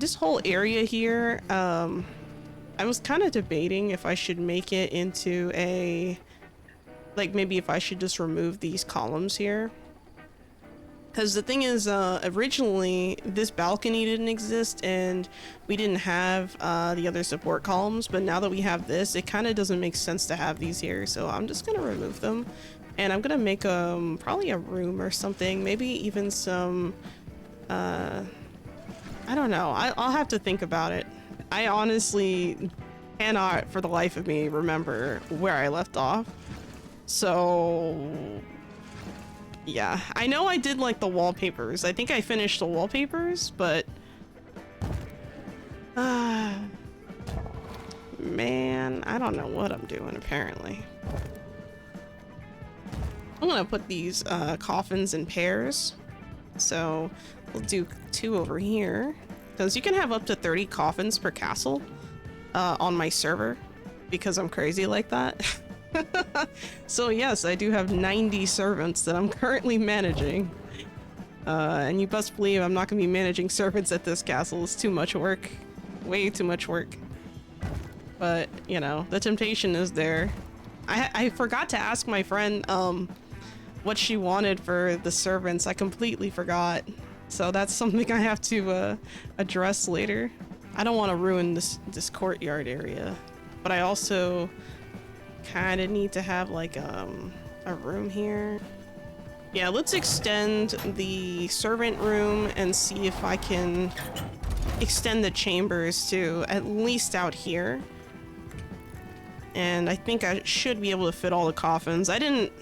this whole area here, I was kind of debating if I should make it into a, like maybe if I should just remove these columns here. Because the thing is, originally this balcony didn't exist and we didn't have the other support columns, but now that we have this, it kind of doesn't make sense to have these here. So I'm just gonna remove them and I'm gonna make probably a room or something, maybe even some, I don't know, I'll have to think about it. I honestly cannot for the life of me remember where I left off. So yeah, I know I did like the wallpapers. I think I finished the wallpapers, but man, I don't know what I'm doing apparently. I'm gonna put these coffins in pairs. So we'll do 2 over here because you can have up to 30 coffins per castle on my server because I'm crazy like that. So yes, I do have 90 servants that I'm currently managing. And you best believe I'm not gonna be managing servants at this castle. It's too much work. Way too much work. But, you know, the temptation is there. I forgot to ask my friend what she wanted for the servants. I completely forgot. So that's something I have to address later. I don't want to ruin this courtyard area, but I also kind of need to have like a room here. Yeah, let's extend the servant room and see if I can extend the chambers to at least out here. And I think I should be able to fit all the coffins. I didn't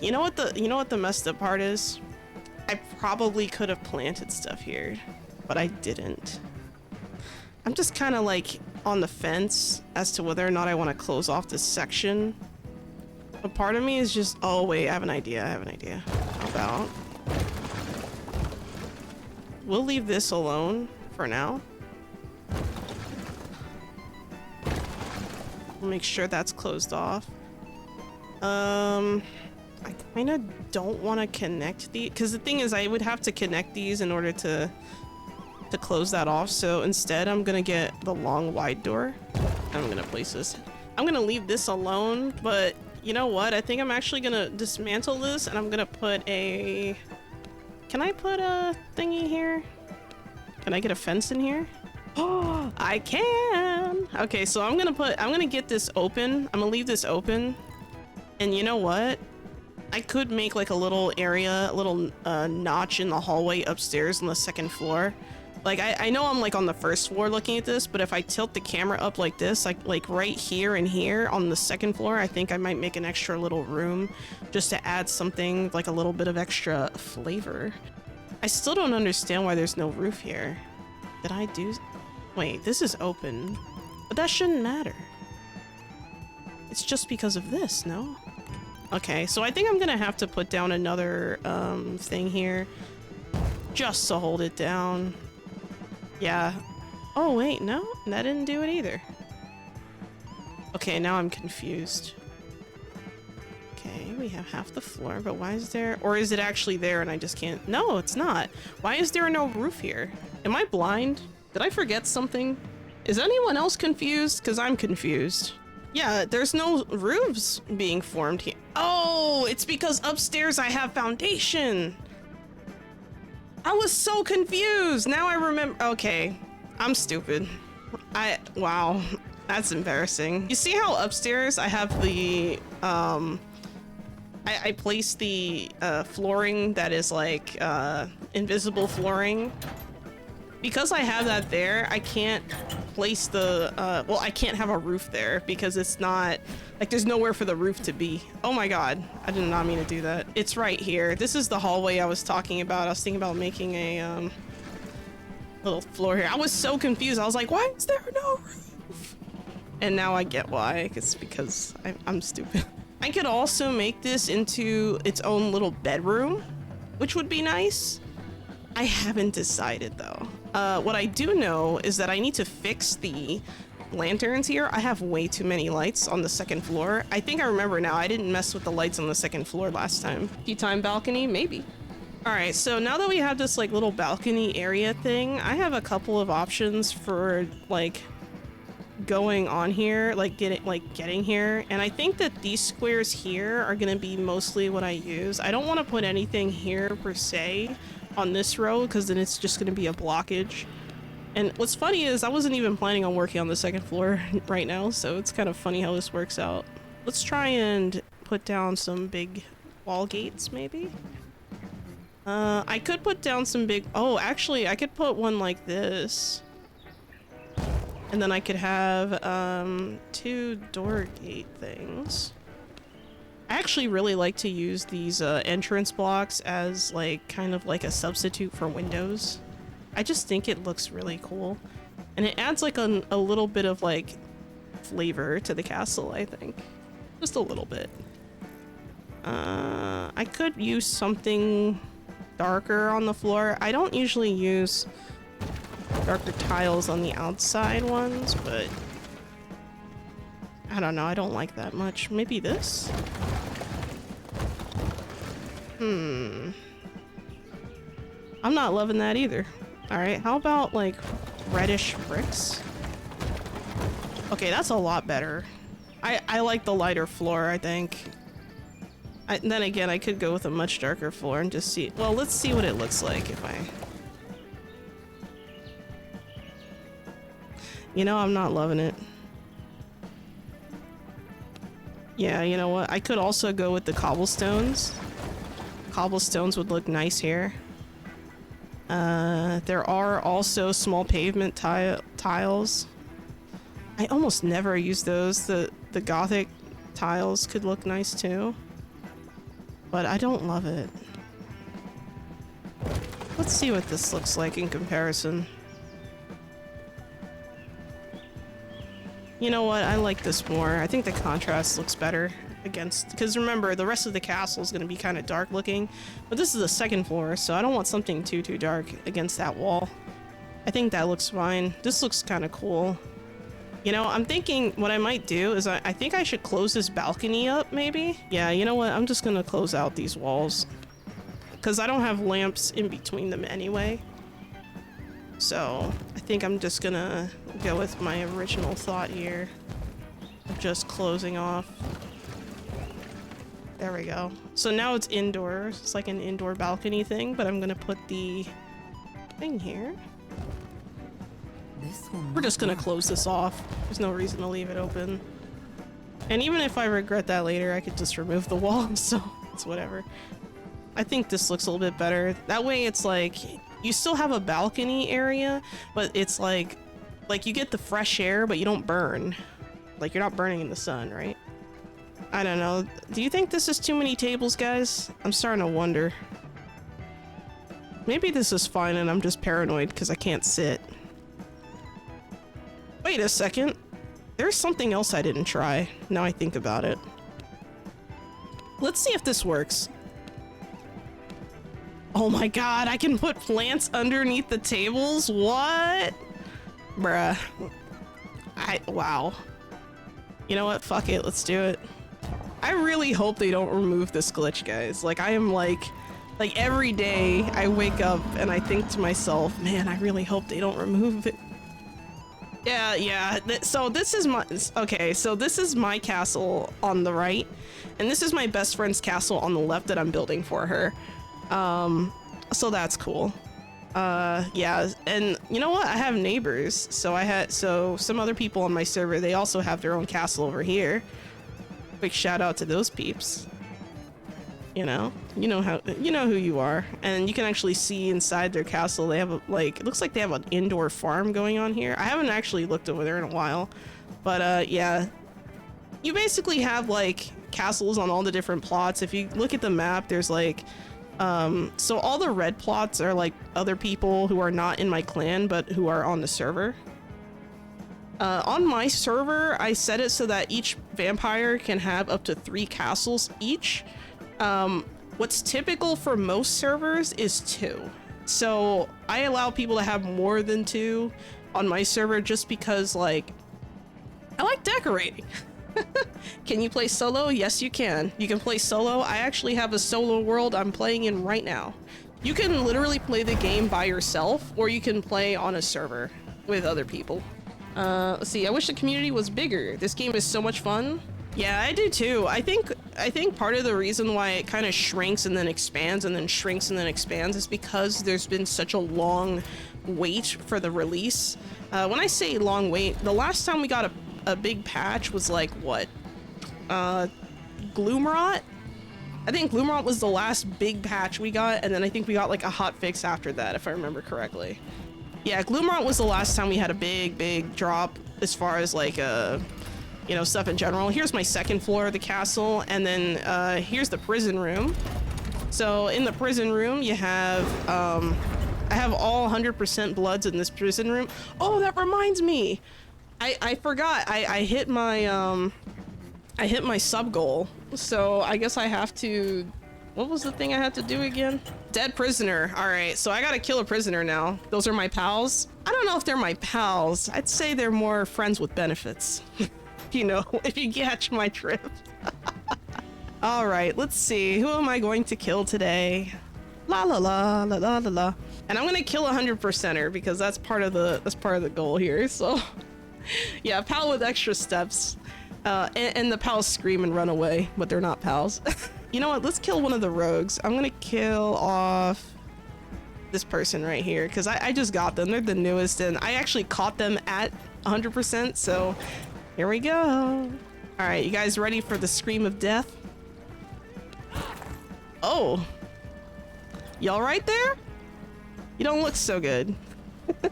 you know what the messed up part is? I probably could have planted stuff here, but I didn't. I'm just kind of like on the fence as to whether or not I want to close off this section. A part of me is just, oh wait, I have an idea. How about we'll leave this alone for now. We'll make sure that's closed off. I kind of don't want to connect these, because the thing is I would have to connect these in order to close that off. So instead I'm gonna get the long wide door and I'm gonna place this. I'm gonna leave this alone, but you know what? I think I'm actually gonna dismantle this and I'm gonna put a... Can I put a thingy here? Can I get a fence in here? Oh, I can! Okay, so I'm gonna get this open. I'm gonna leave this open. And you know what? I could make like a little area, a little notch in the hallway upstairs on the 2nd floor. Like I know I'm like on the 1st floor looking at this, but if I tilt the camera up like this, like right here and here on the 2nd floor, I think I might make an extra little room just to add something like a little bit of extra flavor. I still don't understand why there's no roof here. Did I do... Wait, this is open, but that shouldn't matter. It's just because of this, no? Okay, so I think I'm gonna have to put down another thing here just to hold it down. Yeah. Oh wait, no, that didn't do it either. Okay, now I'm confused. Okay, we have half the floor, but why is there... Or is it actually there and I just can't... No, it's not. Why is there no roof here? Am I blind? Did I forget something? Is anyone else confused? Because I'm confused. Yeah, there's no roofs being formed here. Oh, it's because upstairs I have foundation. I was so confused. Now I remember. Okay, I'm stupid. Wow, that's embarrassing. You see how upstairs I have the, I placed the flooring that is like invisible flooring. Because I have that there, I can't place the, well, I can't have a roof there because it's not, like there's nowhere for the roof to be. Oh my god, I did not mean to do that. It's right here. This is the hallway I was talking about. I was thinking about making a little floor here. I was so confused. I was like, why is there no roof? And now I get why. It's because I'm stupid. I could also make this into its own little bedroom, which would be nice. I haven't decided though. What I do know is that I need to fix the lanterns here. I have way too many lights on the 2nd floor. I think I remember now. I didn't mess with the lights on the 2nd floor last time. Tea time balcony? Maybe. All right, so now that we have this like little balcony area thing, I have a couple of options for like going on here, like getting here. And I think that these squares here are gonna be mostly what I use. I don't want to put anything here per se on this row because then it's just gonna be a blockage. And what's funny is I wasn't even planning on working on the second floor right now, so it's kind of funny how this works out. Let's try and put down some big wall gates maybe. I could put down some big... Oh, actually, I could put one like this. And then I could have, 2 door gate things. I actually really like to use these, entrance blocks as, like, kind of like a substitute for windows. I just think it looks really cool. And it adds, like, a little bit of, like, flavor to the castle, I think. Just a little bit. I could use something darker on the floor. I don't usually use darker tiles on the outside ones, but I don't know, I don't like that much. Maybe this? I'm not loving that either. Alright, how about like reddish bricks? Okay, that's a lot better. I like the lighter floor, I think. Then again, I could go with a much darker floor and just see... Well, let's see what it looks like if I... You know, I'm not loving it. Yeah, you know what? I could also go with the cobblestones. Cobblestones would look nice here. There are also small pavement tiles. I almost never use those. The Gothic tiles could look nice too. But I don't love it. Let's see what this looks like in comparison. You know what? I like this more. I think the contrast looks better against... Because remember, the rest of the castle is going to be kind of dark looking. But this is the second floor, so I don't want something too dark against that wall. I think that looks fine. This looks kind of cool. You know, I'm thinking what I might do is I think I should close this balcony up, maybe? Yeah, you know what? I'm just gonna close out these walls. Because I don't have lamps in between them anyway. So, I think I'm just gonna go with my original thought here. Of just closing off. There we go. So now it's indoors. It's like an indoor balcony thing, but I'm gonna put the thing here. We're just gonna close this off. There's no reason to leave it open. And even if I regret that later, I could just remove the wall, so it's whatever. I think this looks a little bit better. That way it's like, you still have a balcony area, but it's like you get the fresh air, but you don't burn. Like, you're not burning in the sun, right? I don't know. Do you think this is too many tables, guys? I'm starting to wonder. Maybe this is fine and I'm just paranoid because I can't sit. Wait a second. There's something else I didn't try. Now I think about it. Let's see if this works. Oh my god, I can put plants underneath the tables? What? Bruh. Wow. You know what? Fuck it. Let's do it. I really hope they don't remove this glitch, guys. Like, I am like every day I wake up and I think to myself, man, I really hope they don't remove it. Yeah. So this is my... Okay, so this is my castle on the right. And this is my best friend's castle on the left that I'm building for her. So that's cool. Yeah, and you know what? I have neighbors. So some other people on my server, they also have their own castle over here. Big shout out to those peeps. You know who you are, and you can actually see inside their castle. They have it looks like they have an indoor farm going on here. I haven't actually looked over there in a while, but yeah, you basically have like castles on all the different plots. If you look at the map, there's like so all the red plots are like other people who are not in my clan but who are on the server. On my server, I set it so that each vampire can have up to 3 castles each. What's typical for most servers is 2. So I allow people to have more than 2 on my server just because, like, I like decorating. Can you play solo? Yes, you can. You can play solo. I actually have a solo world I'm playing in right now. You can literally play the game by yourself, or you can play on a server with other people. Let's see, I wish the community was bigger. This game is so much fun. Yeah, I do too. I think part of the reason why it kind of shrinks and then expands and then shrinks and then expands is because there's been such a long wait for the release. When I say long wait, the last time we got a big patch was like, what? Gloomrot? I think Gloomrot was the last big patch we got, and then I think we got like a hot fix after that, if I remember correctly. Yeah, Gloomrot was the last time we had a big drop as far as like, you know, stuff in general. Here's my second floor of the castle, and then here's the prison room. So in the prison room, you have, I have all 100% bloods in this prison room. Oh, that reminds me. I forgot, I hit my sub goal. So I guess I have to, what was the thing I had to do again? Dead prisoner. All right, so I gotta kill a prisoner now. Those are my pals. I don't know if they're my pals. I'd say they're more friends with benefits. You know, if you catch my drift. All right, let's see. Who am I going to kill today? La la la la la la la. And I'm gonna kill a 100%er because that's part of the goal here. So, yeah, pal with extra steps. And the pals scream and run away, but they're not pals. You know what? Let's kill one of the rogues. I'm gonna kill off this person right here because I just got them. They're the newest, and I actually caught them at 100%. So here we go. All right, you guys ready for the scream of death? Oh, y'all right there? You don't look so good. This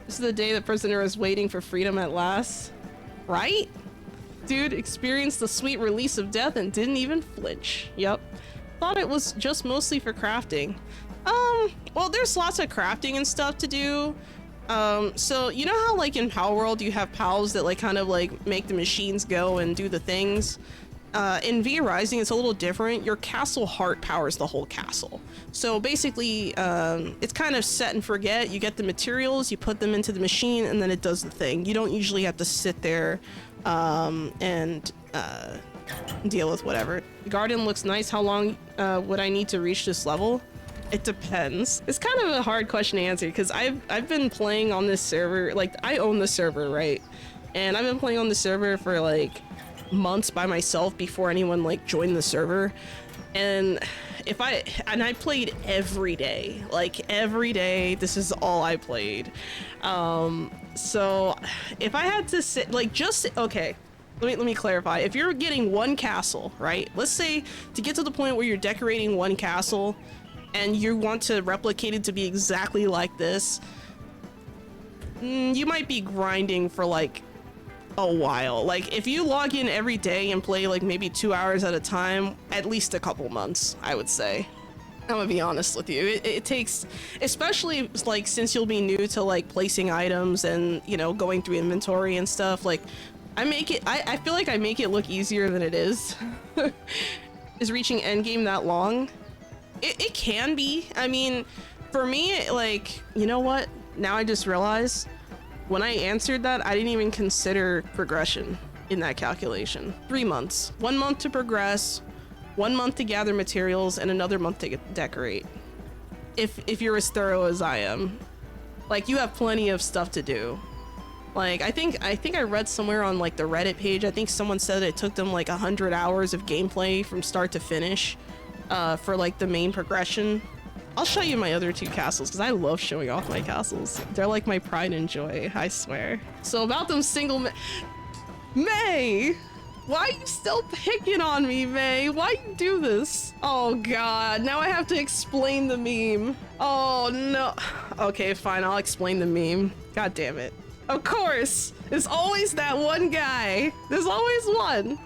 is the day the prisoner is waiting for freedom at last. Right? Dude experienced the sweet release of death and didn't even flinch. Yep. Thought it was just mostly for crafting. Well, there's lots of crafting and stuff to do. So you know how like in Power World you have pals that like kind of like make the machines go and do the things? In V Rising it's a little different. Your castle heart powers the whole castle. So basically it's kind of set and forget. You get the materials, you put them into the machine, and then it does the thing. You don't usually have to sit there and deal with whatever. The garden looks nice. How long would I need to reach this level? It depends. It's kind of a hard question to answer because I've been playing on this server. Like, I own the server, right? And I've been playing on the server for like months by myself before anyone like joined the server. And I played every day, like every day. This is all I played. So if I had to sit like okay, let me clarify. If you're getting one castle, right? Let's say to get to the point where you're decorating one castle and you want to replicate it to be exactly like this, you might be grinding for like a while. Like if you log in every day and play like maybe 2 hours at a time, at least a couple months, I would say. I'm gonna be honest with you. It takes, especially like since you'll be new to like placing items and, you know, going through inventory and stuff. Like I feel like I make it look easier than it is. Is reaching endgame that long? It can be. I mean, for me, like, you know what? Now I just realized when I answered that, I didn't even consider progression in that calculation. 3 months. 1 month to progress, 1 month to gather materials, and another month to decorate. If you're as thorough as I am. Like, you have plenty of stuff to do. Like, I think I read somewhere on like the Reddit page, I think someone said it took them like 100 hours of gameplay from start to finish for like the main progression. I'll show you my other 2 castles because I love showing off my castles. They're like my pride and joy, I swear. So about them single May! Why are you still picking on me, May? Why you do this? Oh god, now I have to explain the meme. Oh no. Okay, fine, I'll explain the meme. God damn it. Of course! There's always that one guy. There's always one.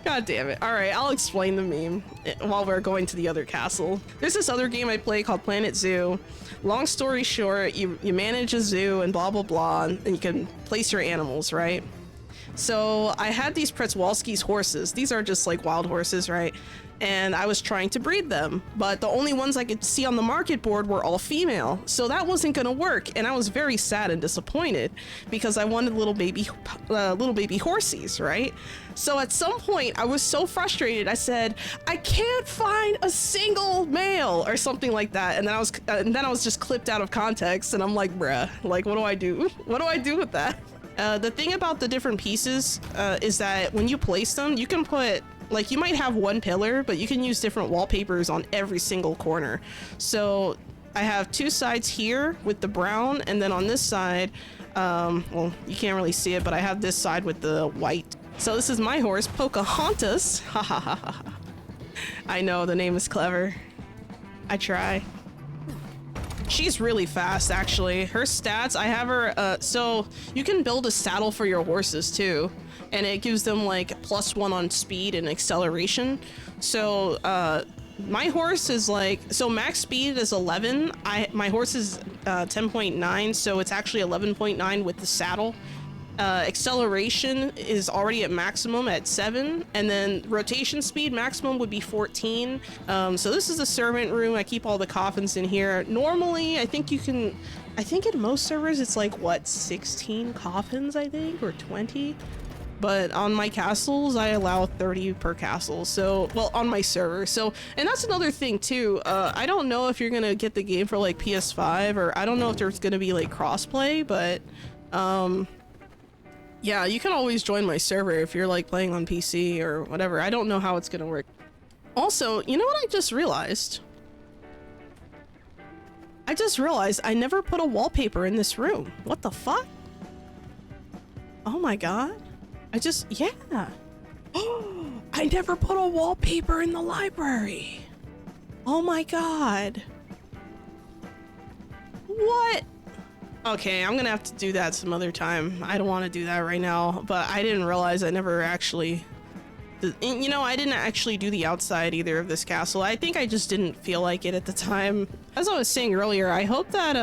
God damn it. Alright, I'll explain the meme while we're going to the other castle. There's this other game I play called Planet Zoo. Long story short, you manage a zoo and blah blah blah, and you can place your animals, right? So I had these Przewalski's horses. These are just like wild horses, right? and I was trying to breed them, but the only ones I could see on the market board were all female, so that wasn't gonna work, and I was very sad and disappointed because I wanted little baby horsies, right? So at some point I was so frustrated, I said, I can't find a single male or something like that, and then I was just clipped out of context, and I'm like, bruh, like, what do I do? What do I do with that? The thing about the different pieces is that when you place them, you can put, like, you might have one pillar, but you can use different wallpapers on every single corner. So I have two sides here with the brown, and then on this side, well, you can't really see it, but I have this side with the white. So this is my horse, Pocahontas. Ha ha ha ha. I know, the name is clever. I try. She's really fast, actually. Her stats, I have her, so you can build a saddle for your horses too. And it gives them like +1 on speed and acceleration. So my horse is like, so max speed is 11. My horse is 10.9, so it's actually 11.9 with the saddle. Acceleration is already at maximum at 7, and then rotation speed maximum would be 14. So this is the servant room. I keep all the coffins in here. Normally, I think in most servers it's like, what, 16 coffins, I think, or 20? But on my castles, I allow 30 per castle. So, well, on my server. So, and that's another thing too. I don't know if you're gonna get the game for like PS5, or I don't know if there's gonna be like crossplay, but yeah, you can always join my server if you're like playing on PC or whatever. I don't know how it's gonna work. Also, you know what I just realized? I just realized I never put a wallpaper in this room. What the fuck? Oh my god. Yeah. Oh, I never put a wallpaper in the library. Oh my god. What? Okay, I'm gonna have to do that some other time. I don't want to do that right now, but I didn't realize I never actually... You know, I didn't actually do the outside either of this castle. I think I just didn't feel like it at the time. As I was saying earlier, I hope that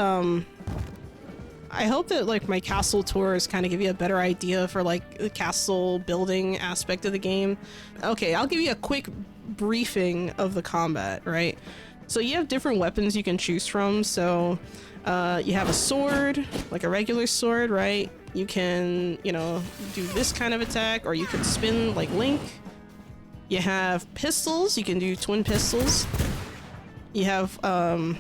like my castle tours kind of give you a better idea for like the castle building aspect of the game. Okay, I'll give you a quick briefing of the combat, right? So you have different weapons you can choose from. So you have a sword, like a regular sword, right? You can, you know, do this kind of attack, or you can spin like Link. You have pistols, you can do twin pistols. You have,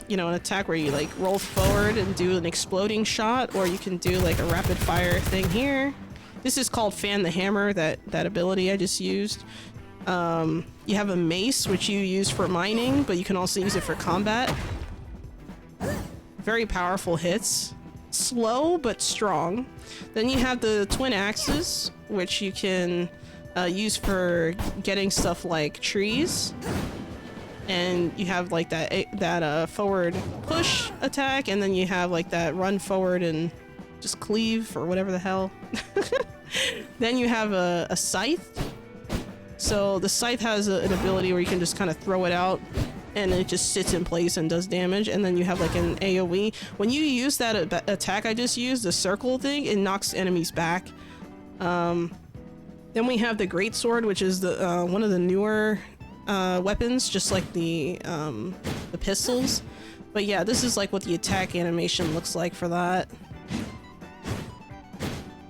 you know, an attack where you like roll forward and do an exploding shot, or you can do like a rapid fire thing here. This is called Fan the Hammer, that ability I just used. You have a mace, which you use for mining, but you can also use it for combat. Very powerful hits. Slow, but strong. Then you have the twin axes, which you can use for getting stuff like trees. And you have like that forward push attack, and then you have like that run forward and just cleave or whatever the hell. Then you have a scythe. So the scythe has an ability where you can just kind of throw it out and it just sits in place and does damage. And then you have like an AoE. When you use that attack I just used, the circle thing, it knocks enemies back. Then we have the greatsword, which is the one of the newer weapons, just like the pistols. But yeah, this is like what the attack animation looks like for that.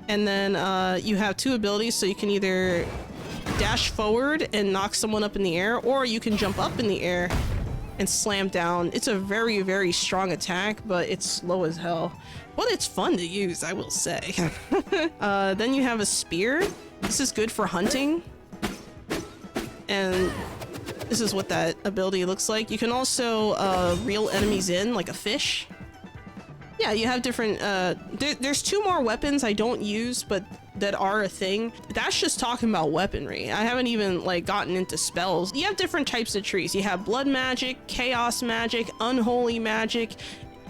And then you have two abilities, so you can either dash forward and knock someone up in the air, or you can jump up in the air and slam down. It's a very, very strong attack, but it's slow as hell. But it's fun to use, I will say. Then you have a spear. This is good for hunting. And this is what that ability looks like. You can also reel enemies in like a fish. Yeah, you have different, there's two more weapons I don't use, but that are a thing. That's just talking about weaponry. I haven't even like gotten into spells. You have different types of trees. You have blood magic, chaos magic, unholy magic,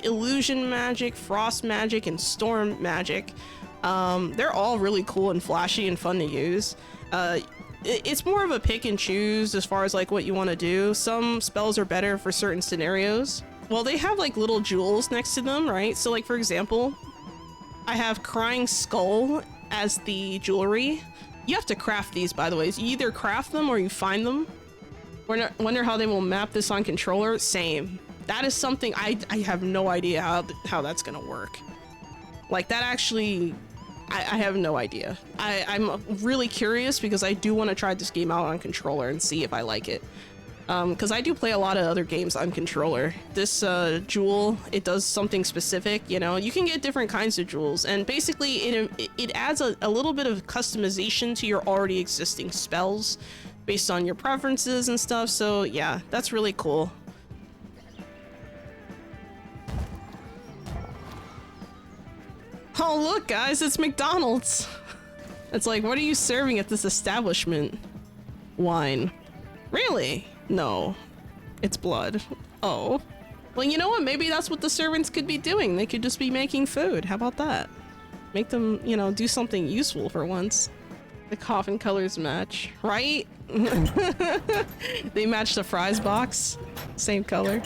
illusion magic, frost magic, and storm magic. They're all really cool and flashy and fun to use. It's more of a pick and choose as far as like what you want to do. Some spells are better for certain scenarios. Well, they have like little jewels next to them, right? So like, for example, I have Crying Skull as the jewelry. You have to craft these, by the way. So you either craft them or you find them. Wonder how they will map this on controller. Same. That is something I have no idea how that's gonna work. Like that actually, I have no idea. I'm really curious because I do want to try this game out on controller and see if I like it. Because I do play a lot of other games on controller. This jewel, it does something specific, you know? You can get different kinds of jewels, and basically it adds a little bit of customization to your already existing spells based on your preferences and stuff, so yeah, that's really cool. Oh look guys, it's McDonald's! It's like, what are you serving at this establishment? Wine. Really? No. It's blood. Oh. Well, you know what? Maybe that's what the servants could be doing. They could just be making food. How about that? Make them, you know, do something useful for once. The coffin colors match, right? They match the fries box. Same color.